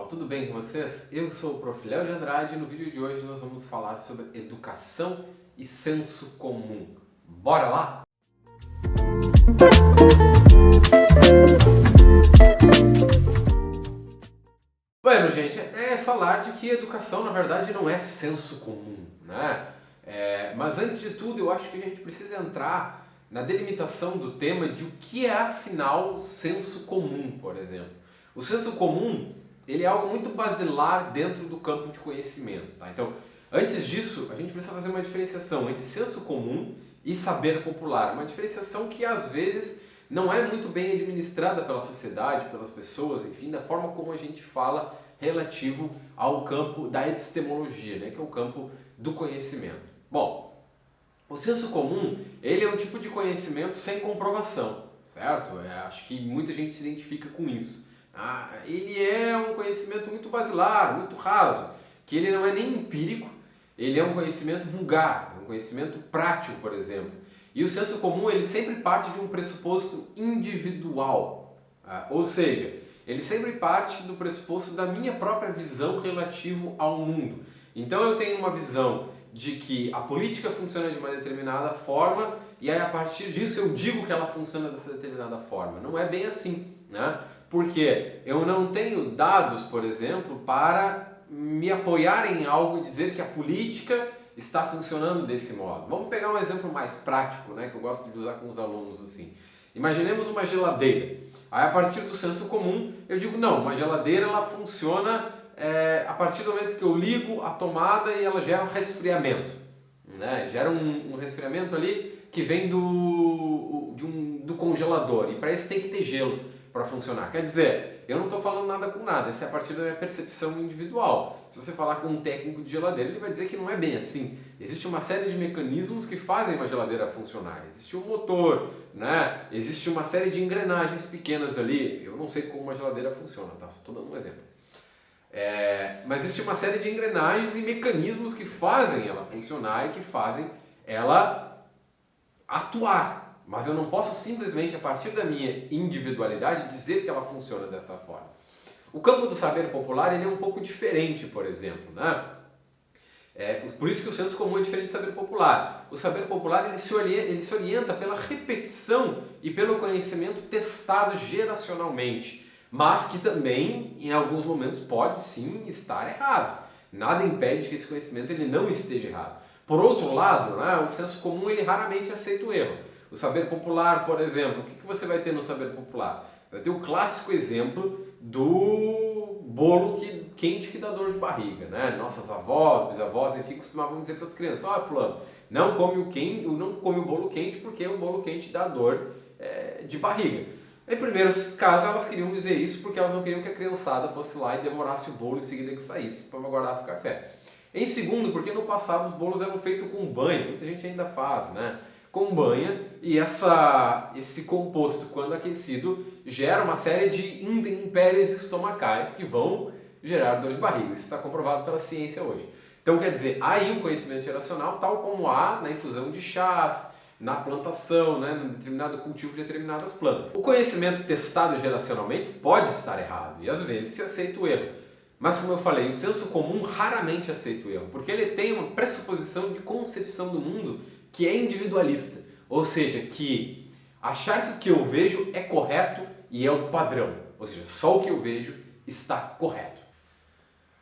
pessoal, tudo bem com vocês? Eu sou o Prof. Léo de Andrade e no vídeo de hoje nós vamos falar sobre educação e senso comum. Bora lá? Bueno, gente, é falar de que educação na verdade não é senso comum, né? Mas antes de tudo eu acho que a gente precisa entrar na delimitação do tema de o que é afinal senso comum, por exemplo. O senso comum ele é algo muito basilar dentro do campo de conhecimento. Tá? Então, antes disso, a gente precisa fazer uma diferenciação entre senso comum e saber popular. Uma diferenciação que às vezes não é muito bem administrada pela sociedade, pelas pessoas, enfim, da forma como a gente fala relativo ao campo da epistemologia, né, que é o campo do conhecimento. Bom, o senso comum ele é um tipo de conhecimento sem comprovação, certo? Acho que muita gente se identifica com isso. Ele é um conhecimento muito basilar, muito raso, que ele não é nem empírico, ele é um conhecimento vulgar, um conhecimento prático, por exemplo. E o senso comum ele sempre parte de um pressuposto individual, ou seja, ele sempre parte do pressuposto da minha própria visão relativo ao mundo. Então eu tenho uma visão de que a política funciona de uma determinada forma e aí a partir disso eu digo que ela funciona dessa determinada forma. Não é bem assim, né? Porque eu não tenho dados, por exemplo, para me apoiar em algo e dizer que a política está funcionando desse modo. Vamos pegar um exemplo mais prático, né, que eu gosto de usar com os alunos assim. Imaginemos uma geladeira. Aí a partir do senso comum eu digo, não, uma geladeira ela funciona a partir do momento que eu ligo a tomada e ela gera um resfriamento. Né? Gera um resfriamento ali que vem do congelador e para isso tem que ter gelo para funcionar. Quer dizer, eu não estou falando nada com nada, essa é a partir da minha percepção individual. Se você falar com um técnico de geladeira, ele vai dizer que não é bem assim. Existe uma série de mecanismos que fazem uma geladeira funcionar. Existe um motor, né? Existe uma série de engrenagens pequenas ali. Eu não sei como uma geladeira funciona, tá? Só estou dando um exemplo. Mas existe uma série de engrenagens e mecanismos que fazem ela funcionar e que fazem ela atuar. Mas eu não posso simplesmente, a partir da minha individualidade, dizer que ela funciona dessa forma. O campo do saber popular ele é um pouco diferente, por exemplo. Né? Por isso que o senso comum é diferente do saber popular. O saber popular ele se orienta pela repetição e pelo conhecimento testado geracionalmente, mas que também, em alguns momentos, pode sim estar errado. Nada impede que esse conhecimento ele não esteja errado. Por outro lado, né, o senso comum ele raramente aceita o erro. O saber popular, por exemplo, o que você vai ter no saber popular? Vai ter o clássico exemplo do bolo quente que dá dor de barriga, né? Nossas avós, bisavós, enfim, costumavam dizer para as crianças, fulano, não come o bolo quente porque o bolo quente dá dor de barriga. Em primeiro caso, elas queriam dizer isso porque elas não queriam que a criançada fosse lá e devorasse o bolo em seguida que saísse para guardar para o café. Em segundo, porque no passado os bolos eram feitos com banha, muita gente ainda faz, né? Com banha, e esse composto, quando aquecido, gera uma série de intempéries estomacais que vão gerar dor de barriga. Isso está comprovado pela ciência hoje. Então, quer dizer, há aí um conhecimento geracional, tal como há na infusão de chás, na plantação, né, no determinado cultivo de determinadas plantas. O conhecimento testado geracionalmente pode estar errado, e às vezes se aceita o erro. Mas, como eu falei, o senso comum raramente aceita o erro, porque ele tem uma pressuposição de concepção do mundo que é individualista, ou seja, que achar que o que eu vejo é correto e é o padrão, ou seja, só o que eu vejo está correto.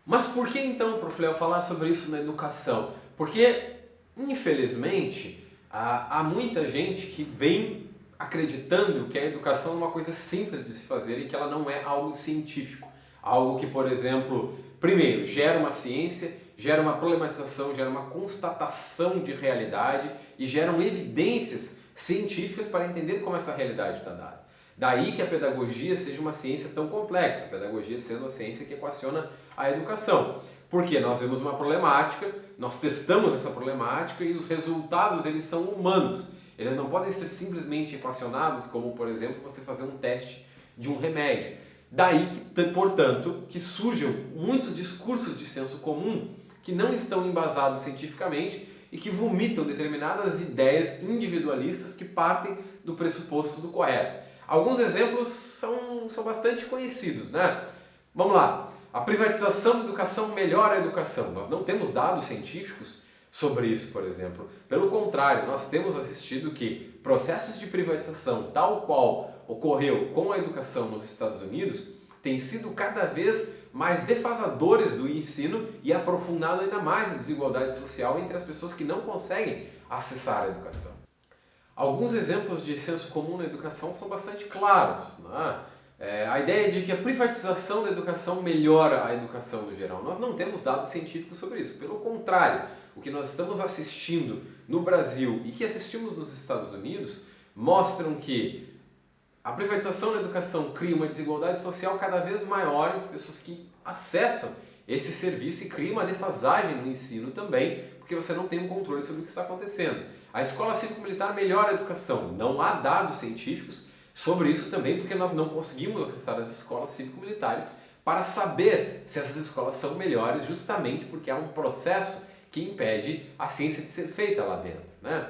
Mas por que então, Prof. Léo, falar sobre isso na educação? Porque, infelizmente, há muita gente que vem acreditando que a educação é uma coisa simples de se fazer e que ela não é algo científico. Algo que, por exemplo, primeiro, gera uma ciência, gera uma problematização, gera uma constatação de realidade e geram evidências científicas para entender como essa realidade está dada. Daí que a pedagogia seja uma ciência tão complexa, a pedagogia sendo a ciência que equaciona a educação. Porque nós vemos uma problemática, nós testamos essa problemática e os resultados eles são humanos. Eles não podem ser simplesmente equacionados como, por exemplo, você fazer um teste de um remédio. Daí, portanto, que surjam muitos discursos de senso comum que não estão embasados cientificamente e que vomitam determinadas ideias individualistas que partem do pressuposto do correto. Alguns exemplos são bastante conhecidos, né? Vamos lá. a privatização da educação melhora a educação. Nós não temos dados científicos sobre isso, por exemplo. Pelo contrário, nós temos assistido que processos de privatização, tal qual ocorreu com a educação nos Estados Unidos, têm sido cada vez mais defasadores do ensino e aprofundado ainda mais a desigualdade social entre as pessoas que não conseguem acessar a educação. Alguns exemplos de senso comum na educação são bastante claros, né? A ideia de que a privatização da educação melhora a educação no geral. Nós não temos dados científicos sobre isso. Pelo contrário, o que nós estamos assistindo no Brasil e que assistimos nos Estados Unidos mostram que a privatização da educação cria uma desigualdade social cada vez maior entre pessoas que acessam esse serviço e cria uma defasagem no ensino também, porque você não tem um controle sobre o que está acontecendo. A escola cívico-militar melhora a educação. Não há dados científicos sobre isso também, porque nós não conseguimos acessar as escolas cívico-militares para saber se essas escolas são melhores, justamente porque há um processo que impede a ciência de ser feita lá dentro, né?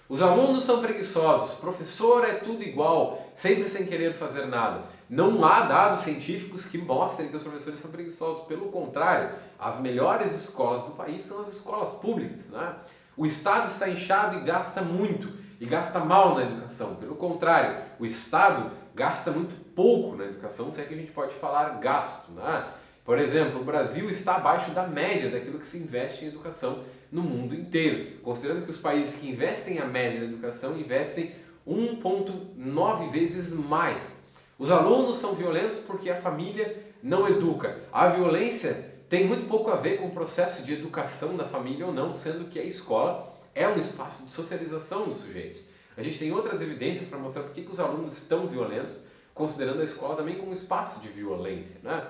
Os alunos são preguiçosos, professor é tudo igual, sempre sem querer fazer nada. Não há dados científicos que mostrem que os professores são preguiçosos. Pelo contrário, as melhores escolas do país são as escolas públicas, né? O Estado está inchado e gasta muito, e gasta mal na educação. Pelo contrário, o Estado gasta muito pouco na educação, se é que a gente pode falar gasto, né? Por exemplo, o Brasil está abaixo da média daquilo que se investe em educação no mundo inteiro, considerando que os países que investem a média na educação investem 1,9 vezes mais. Os alunos são violentos porque a família não educa. A violência tem muito pouco a ver com o processo de educação da família ou não, sendo que a escola é um espaço de socialização dos sujeitos. A gente tem outras evidências para mostrar por que os alunos estão violentos, considerando a escola também como um espaço de violência, né?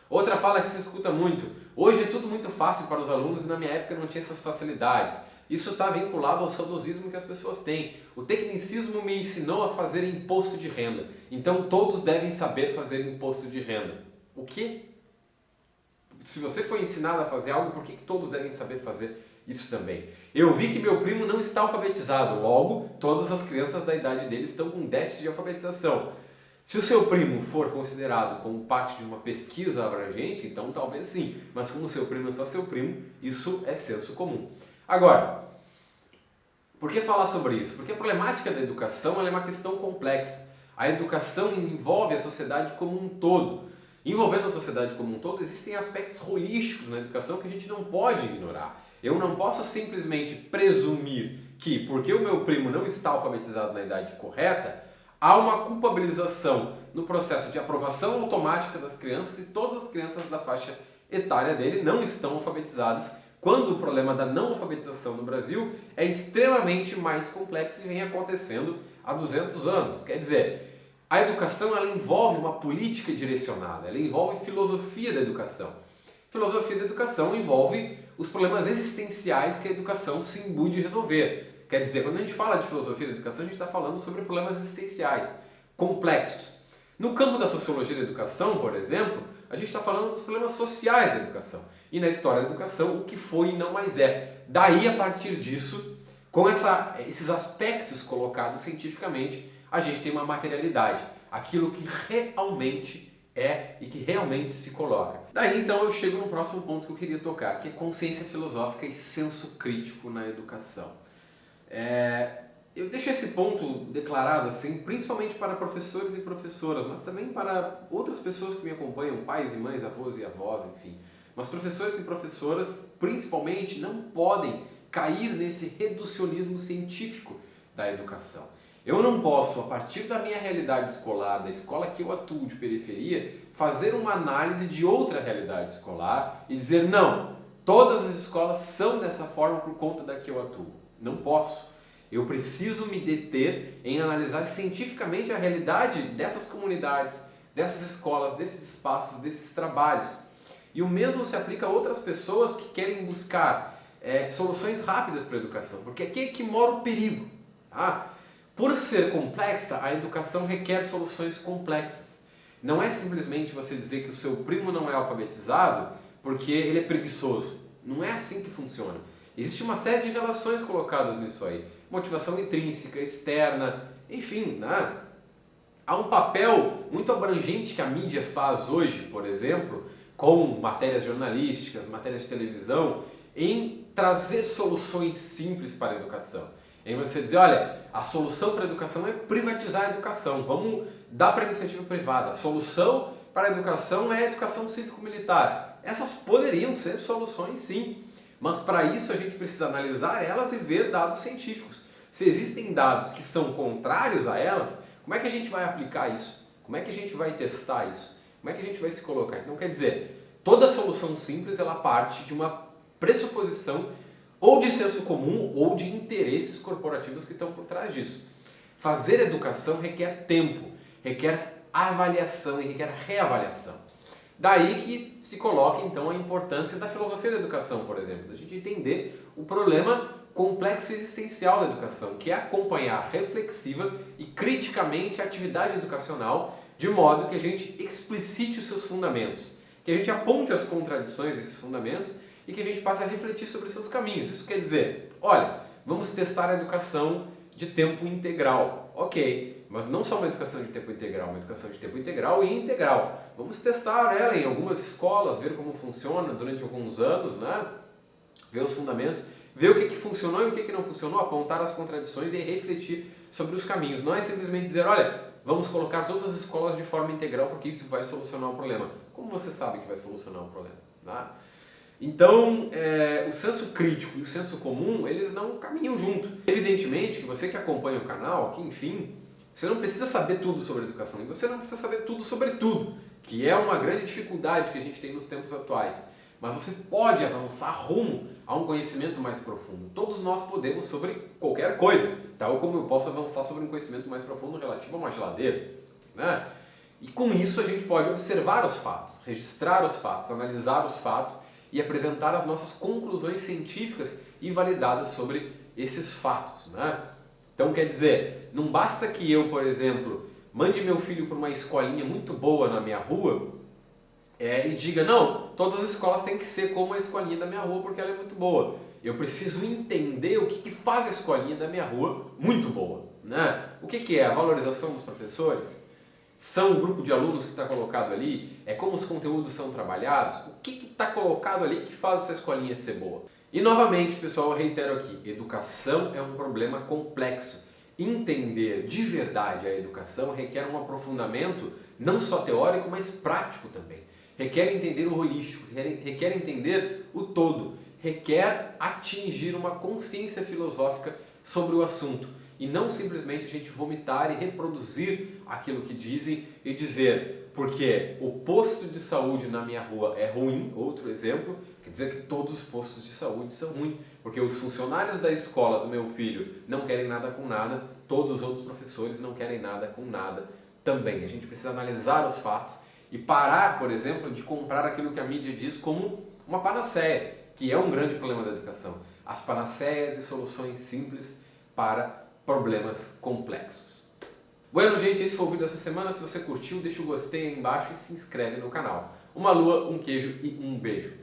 Outra fala que se escuta muito: hoje é tudo muito fácil para os alunos e na minha época não tinha essas facilidades. Isso está vinculado ao saudosismo que as pessoas têm. O tecnicismo me ensinou a fazer imposto de renda, então todos devem saber fazer imposto de renda. O quê? Se você foi ensinado a fazer algo, por que todos devem saber fazer isso também? Eu vi que meu primo não está alfabetizado, logo todas as crianças da idade dele estão com déficit de alfabetização. Se o seu primo for considerado como parte de uma pesquisa abrangente, então talvez sim, mas como o seu primo é só seu primo, isso é senso comum. Agora, por que falar sobre isso? Porque a problemática da educação ela é uma questão complexa. A educação envolve a sociedade como um todo. Envolvendo a sociedade como um todo, existem aspectos holísticos na educação que a gente não pode ignorar. Eu não posso simplesmente presumir que, porque o meu primo não está alfabetizado na idade correta, há uma culpabilização no processo de aprovação automática das crianças e todas as crianças da faixa etária dele não estão alfabetizadas, quando o problema da não alfabetização no Brasil é extremamente mais complexo e vem acontecendo há 200 anos. Quer dizer, a educação ela envolve uma política direcionada, ela envolve filosofia da educação. Filosofia da educação envolve os problemas existenciais que a educação se imbui de resolver. Quer dizer, quando a gente fala de filosofia da educação, a gente está falando sobre problemas existenciais, complexos. No campo da sociologia da educação, por exemplo, a gente está falando dos problemas sociais da educação. E na história da educação, o que foi e não mais é. Daí, a partir disso, com esses aspectos colocados cientificamente, a gente tem uma materialidade. Aquilo que realmente é e que realmente se coloca. Daí, então, eu chego no próximo ponto que eu queria tocar, que é consciência filosófica e senso crítico na educação. Eu deixo esse ponto declarado assim, principalmente para professores e professoras, mas também para outras pessoas que me acompanham, pais e mães, avós e avós, enfim. Mas professores e professoras, principalmente, não podem cair nesse reducionismo científico da educação. Eu não posso, a partir da minha realidade escolar, da escola que eu atuo de periferia, fazer uma análise de outra realidade escolar e dizer, não, todas as escolas são dessa forma por conta da que eu atuo. Não posso. Eu preciso me deter em analisar cientificamente a realidade dessas comunidades, dessas escolas, desses espaços, desses trabalhos. E o mesmo se aplica a outras pessoas que querem buscar soluções rápidas para a educação, porque aqui é que mora o perigo. Tá? Por ser complexa, a educação requer soluções complexas. Não é simplesmente você dizer que o seu primo não é alfabetizado porque ele é preguiçoso. Não é assim que funciona. Existe uma série de relações colocadas nisso aí. Motivação intrínseca, externa, enfim, né? Há um papel muito abrangente que a mídia faz hoje, por exemplo, com matérias jornalísticas, matérias de televisão, em trazer soluções simples para a educação. Em você dizer, olha, a solução para a educação é privatizar a educação, vamos dar para a iniciativa privada. A solução para a educação é a educação cívico-militar. Essas poderiam ser soluções sim, mas para isso a gente precisa analisar elas e ver dados científicos. Se existem dados que são contrários a elas, como é que a gente vai aplicar isso? Como é que a gente vai testar isso? Como é que a gente vai se colocar? Então, quer dizer, toda solução simples ela parte de uma pressuposição ou de senso comum ou de interesses corporativos que estão por trás disso. Fazer educação requer tempo, requer avaliação e requer reavaliação. Daí que se coloca então a importância da filosofia da educação, por exemplo, da gente entender o problema complexo existencial da educação, que é acompanhar reflexiva e criticamente a atividade educacional de modo que a gente explicite os seus fundamentos, que a gente aponte as contradições desses fundamentos e que a gente passe a refletir sobre os seus caminhos. Isso quer dizer, olha, vamos testar a educação de tempo integral. Ok, mas não só uma educação de tempo integral, uma educação de tempo integral e integral. Vamos testar ela em algumas escolas, ver como funciona durante alguns anos, né? Ver os fundamentos, ver o que funcionou e o que não funcionou, apontar as contradições e refletir sobre os caminhos. Não é simplesmente dizer, olha, vamos colocar todas as escolas de forma integral porque isso vai solucionar o problema. Como você sabe que vai solucionar o problema? Tá? Então, o senso crítico e o senso comum, eles não caminham junto. Evidentemente que você que acompanha o canal, que enfim, você não precisa saber tudo sobre educação e você não precisa saber tudo sobre tudo, que é uma grande dificuldade que a gente tem nos tempos atuais. Mas você pode avançar rumo a um conhecimento mais profundo. Todos nós podemos sobre qualquer coisa, tal como eu posso avançar sobre um conhecimento mais profundo relativo a uma geladeira, né? E com isso a gente pode observar os fatos, registrar os fatos, analisar os fatos e apresentar as nossas conclusões científicas e validadas sobre esses fatos, né? Então quer dizer, não basta que eu, por exemplo, mande meu filho para uma escolinha muito boa na minha rua e diga, não, todas as escolas têm que ser como a escolinha da minha rua porque ela é muito boa. Eu preciso entender o que faz a escolinha da minha rua muito boa, né? O que é a valorização dos professores? São o grupo de alunos que está colocado ali? É como os conteúdos são trabalhados? O que está colocado ali que faz essa escolinha ser boa? E novamente, pessoal, eu reitero aqui, educação é um problema complexo. Entender de verdade a educação requer um aprofundamento não só teórico, mas prático também. Requer entender o holístico, requer entender o todo, requer atingir uma consciência filosófica sobre o assunto e não simplesmente a gente vomitar e reproduzir aquilo que dizem e dizer porque o posto de saúde na minha rua é ruim, outro exemplo, quer dizer que todos os postos de saúde são ruins, porque os funcionários da escola do meu filho não querem nada com nada, todos os outros professores não querem nada com nada também. A gente precisa analisar os fatos e parar, por exemplo, de comprar aquilo que a mídia diz como uma panaceia, que é um grande problema da educação. As panaceias e soluções simples para problemas complexos. Bueno, gente, esse foi o vídeo dessa semana. Se você curtiu, deixa o gostei aí embaixo e se inscreve no canal. Uma lua, um queijo e um beijo.